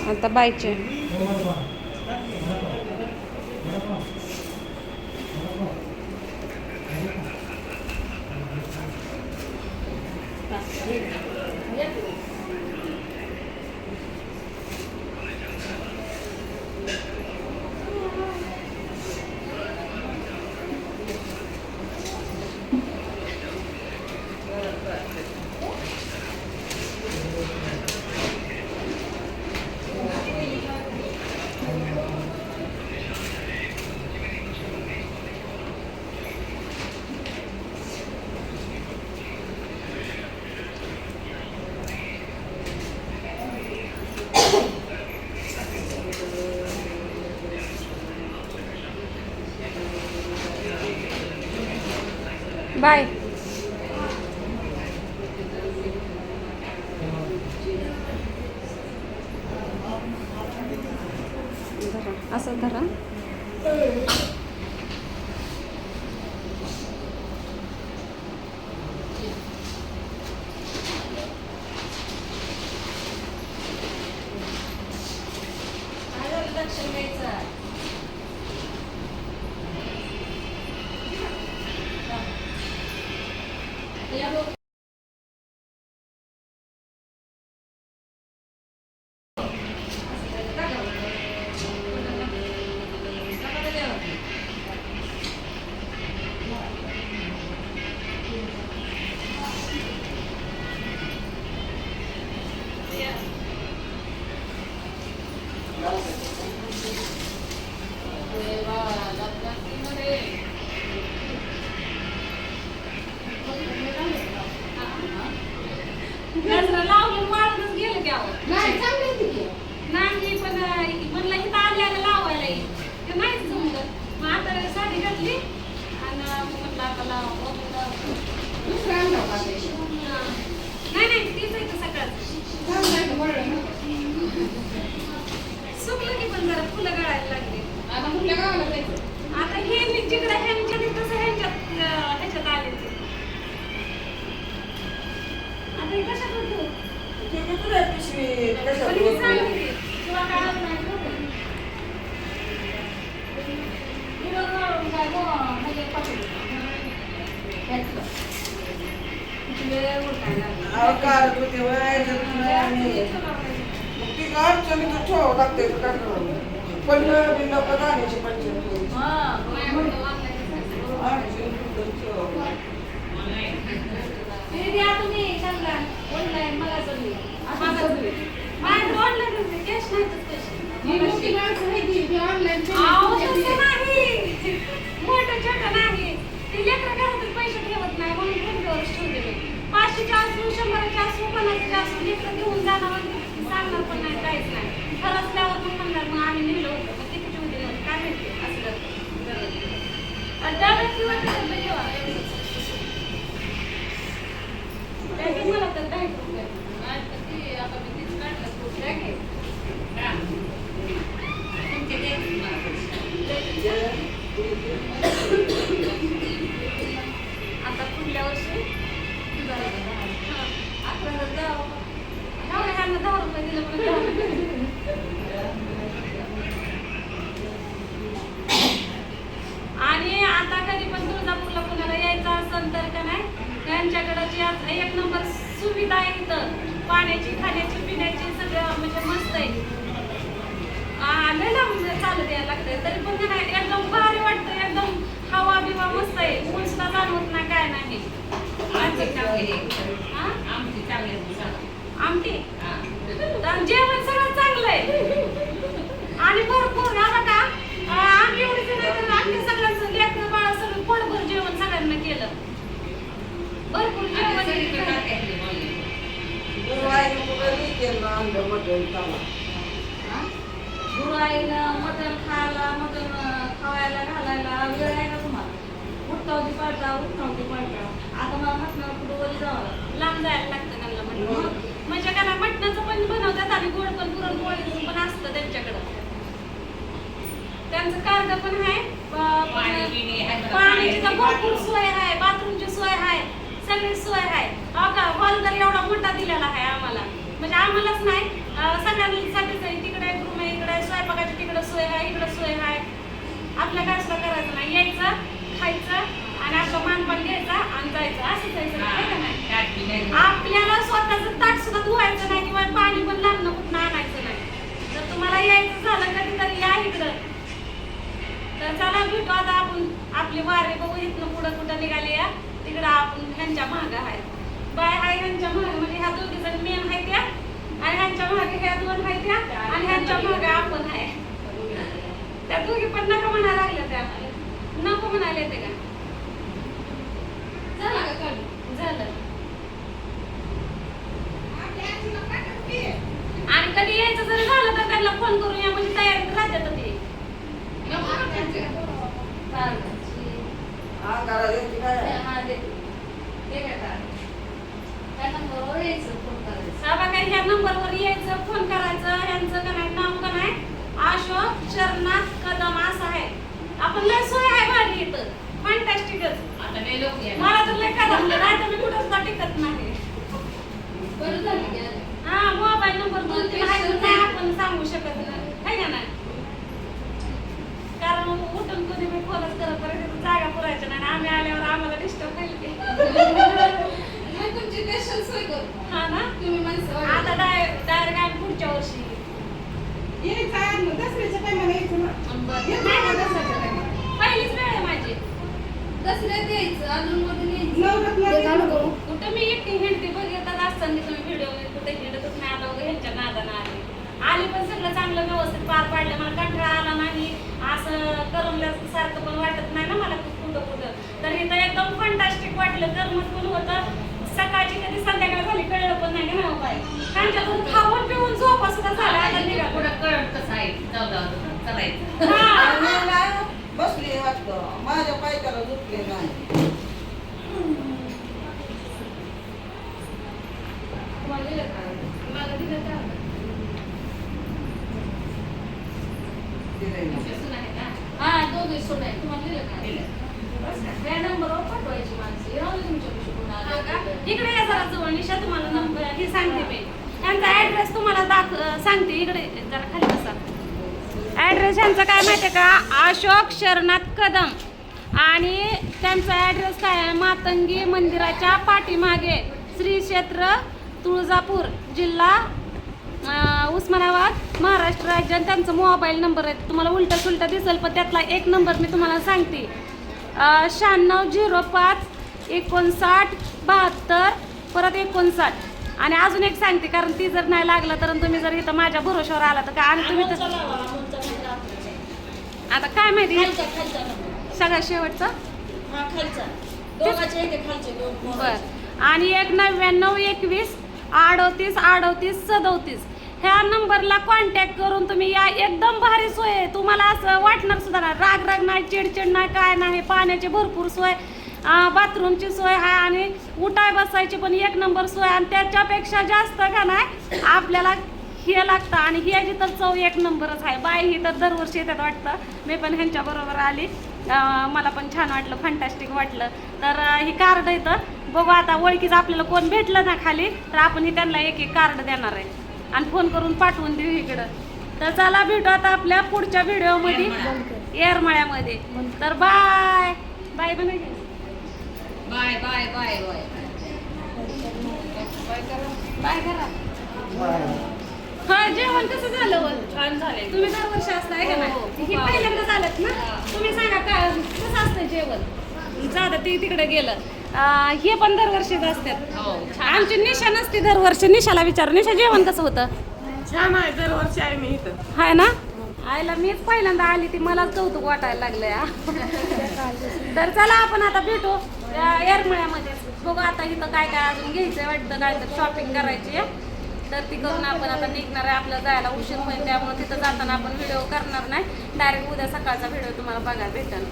आता बायचे. बाय. असं धरा. लावून वाळूनच गेलं त्यावर. नाही पण म्हणलं इथं आल्याला लावायला येईल ते नाहीच जमलं. मग आता साडी घातली आणि म्हटलं आता लावा. नाही नाही तीच आहे सकाळचं सुकलं की पण जरा फुलं गळायला लागली. आता कुठल्या गावाला जायचं? आता हे मी जिकडे ह्यांच्या तसं ह्याच्यात आले ते. आता हे कशा करतो तुला काय नाही मोठं छोटं नाही ते लेकरं घरातून पैसे ठेवत नाही म्हणून घरच्यावरच ठेवले. 500च्या असू 100च्या असू 50च्या असू लेकरं घेऊन जाणार सांगणार पण नाही काहीच नाही. खरंचल्यावर मग म्हणणार मग आम्ही नेलं होतं मग किती ठेवून दिलं काय माहिती असं मला तर 10 रुपये आता मी तीच काढलं आता पुढल्या वर्षी 10 रुपये दिलं. आणि आता कधी पण तुळजापूरला पुण्याला यायचं असेल तर का नाही त्यांच्याकडे एक नंबर सुविधा आहे इथं. पाण्याची खाण्याची पिण्याची सगळं म्हणजे मस्त आहे. आले ना चालत यायला लागतंय तरी पण नाही एकदम भारी वाटतं. एकदम हवा बिवा मस्त आहे. ऊन सुद्धा जाणवत नाही काय नाही. आमटी जेवण सगळं चांगलं आहे आणि भरपूर हा बघा आम्ही एवढीच नाही तर आम्ही सगळ्यांचं लेकरं बाळा सगळं पोटभर जेवण सगळ्यांना केलं. भरपूर गुरुआईनं मटण खायला मटण खावायला घालायला वेळ आहे का तुम्हाला? उठतावती पाडता आता मला मटणाला कुठं वरी जावं लांब जायला लागतं त्यांना म्हटलं. म्हणजे का ना मटणाचं पण बनवतात आणि गोड पण पुरणपोळीचं पण असतं त्यांच्याकडं. त्यांचं कार्ड पण आहे. पाण्याची तर भरपूर सोय आहे. बाथरूमची सोय आहे. सगळी सोय आहे. हॉल तर एवढा मोठा दिलेला आहे आम्हाला म्हणजे आम्हालाच नाही सगळ्यांसाठीच आहे. तिकडे एक रूम आहे, इकडे स्वयंपाकाची तिकडे सोय आहे, इकडे सोय आहे. आपल्या काय सुद्धा करायचं नाही, यायचं खायचं आणि आपलं मानपान घ्यायचं आणि जायचं, असंच जायचं नाही. आपल्याला स्वतःचं ताट सुद्धा धुवायचं नाही किंवा पाणी पण लागणं कुठं आणायचं नाही. तर तुम्हाला यायचं झालं कधीतरी या इकडं. तर चला भेटू आता आपण आपली वारी बघू. इथनं पुढं कुठं निघाली या तिकडं आपण ह्यांच्या मागं आहे. बाय हाय ह्यांच्या मागं, म्हणजे ह्या दोघी जण मेन आहे त्या आणि ह्यांच्या मागे ह्या दोन आहे त्या आणि ह्यांच्या मागे आपण आहे. त्या दोघी पण नका म्हणायला लागल्या, त्या नको म्हणायला येते का? झालं. आणि कधी यायचं जरी झालं तर त्यांना फोन करून या, म्हणजे तयारीत राहतात ते. ह्या नंबरवर यायचं, फोन करायचं. ह्यांचं का नाही नाव का नाही अशोक शरनाथ कदम असं आहे. आपण लय सोय आहे भारी इथं, फॅन्टॅस्टिकच. मला तर लय कदमलं नाही तर मी कुठं सुद्धा टिकत नाही. हा मोबाईल नंबर 2-3 आहे तर नाही आपण सांगू शकत नाही, है का नाही? कारण उठून कधी मी फोनच करत परत जागा पुरायच्या नाही. आम्ही आल्यावर आम्हाला डिस्टर्ब होईल. तुमची स्पेशल सोय करू. हा ना, तुम्ही माणसं आता डायरेक्ट आम्ही पुढच्या वर्षी दसऱ्याच्या टायमाला यायचं ना. पहिलीच वेळ आहे माझी. दसऱ्यात यायचं, अजून मधून यायचं. कुठं मी एकटी हिंडते बघतात असताना तुम्ही व्हिडिओ कुठे हिंडतच नाही. आता वगैरे ह्यांच्या नादानं आली पण सगळं चांगलं व्यवस्थित पार पाडलं. मला कंटाळा आला नाही, असं करमल्यासारखं पण वाटत नाही ना मला कुठं. तर इथं एकदम फंटास्टिक वाटलं, करमत पण होतं. सकाळची कधी संध्याकाळ झाली कळलं पण नाही ना काय. त्यांच्यातून खाऊन पिऊन झोपा सुद्धा झाला. आता निघा पुढं कळत कसं आहे, चालायचं. बसले वाटतं, माझ्या पायकाला झोपले नाही. तुम्हाला दिलं का? मला दिलं का? हा दोघे सोडाय. तुम्हाला दिलं का? त्या नंबरवर पाठवायची माणसं. राहू दे तुमच्यापाशी कोण आलं. इकडे या जरा जवळ निशा, तुम्हाला नंबर हे सांगते मी. त्यांचा ऍड्रेस तुम्हाला सांगते. इकडे जरा खाली बसा. ऍड्रेस यांचा काय माहिती का, अशोक शरनाथ कदम. आणि त्यांचा ऍड्रेस काय आहे, मातंगी मंदिराच्या पाठीमागे, श्री क्षेत्र तुळजापूर, जिल्हा उस्मानाबाद, महाराष्ट्र राज्य. आणि त्यांचा मोबाईल नंबर आहे, तुम्हाला उलटा सुलटा दिसेल पण त्यातला एक नंबर मी तुम्हाला सांगते. 9605 59 72 परत 59. आणि अजून एक सांगते, कारण ती जर नाही लागलं तर तुम्ही जर इथं माझ्या भरोशावर आला तर काय. आणि तुम्ही तर आता काय माहिती सगळ्यात शेवटचं बर. आणि 9921 38 38 37 ह्या नंबरला कॉन्टॅक्ट करून तुम्ही या. एकदम भारी सोय आहे. तुम्हाला असं वाटणार सुद्धा नाही, राग नाही, चिडचिड नाही, काय नाही. पाण्याची भरपूर सोय, बाथरूमची सोय आहे आणि उठाय बसायची पण एक नंबर सोय. आणि त्याच्यापेक्षा जास्त का नाही आपल्याला हे लागतं. आणि ह्याची तर चव एक नंबरच आहे. बाय ही तर दरवर्षी येतात वाटतं. मी पण ह्यांच्या बरोबर आली, मला पण छान वाटलं, फंटॅस्टिक वाटलं. तर ही कार्ड येतं बघू. आता ओळखीचं आपल्याला कोण भेटलं ना खाली तर आपण ही त्यांना एक कार्ड देणार आहे आणि फोन करून पाठवून देऊ इकडं. तर चला भेटू आता आपल्या पुढच्या व्हिडिओमध्ये येरमाळ्यामध्ये. तर bye bye. Bye bye bye bye bye bye करा. हा जेवण कसं झालं? छान झाले. तुम्ही दरवर्षी असताय का नाही? ही पहिल्यांदा झालं ना. तुम्ही सांगा काय कसं असतं जेवण? जादा ते तिकडे गेलं. हे पण दरवर्षीच असतात. आमची निशा नसते दरवर्षी. निशाला विचार, निशा जेवण कसं होतं? छान आहे, दरवर्षी आहे मी इथं. हाय ना. आईला मीच पहिल्यांदा आली, ती मला कौतुक वाटायला लागलं. तर चला आपण आता भेटू येरमळ्यामध्ये. बघू आता इथं काय काय अजून घ्यायचंय वाटतं, काय तर शॉपिंग करायची आहे. तर ती करून आपण आता निघणार आहे. आपल्याला जायला उशीर होईल, त्यामुळे तिथं जाताना आपण व्हिडिओ करणार नाही. डायरेक्ट उद्या सकाळचा व्हिडिओ तुम्हाला बघायला भेटेल.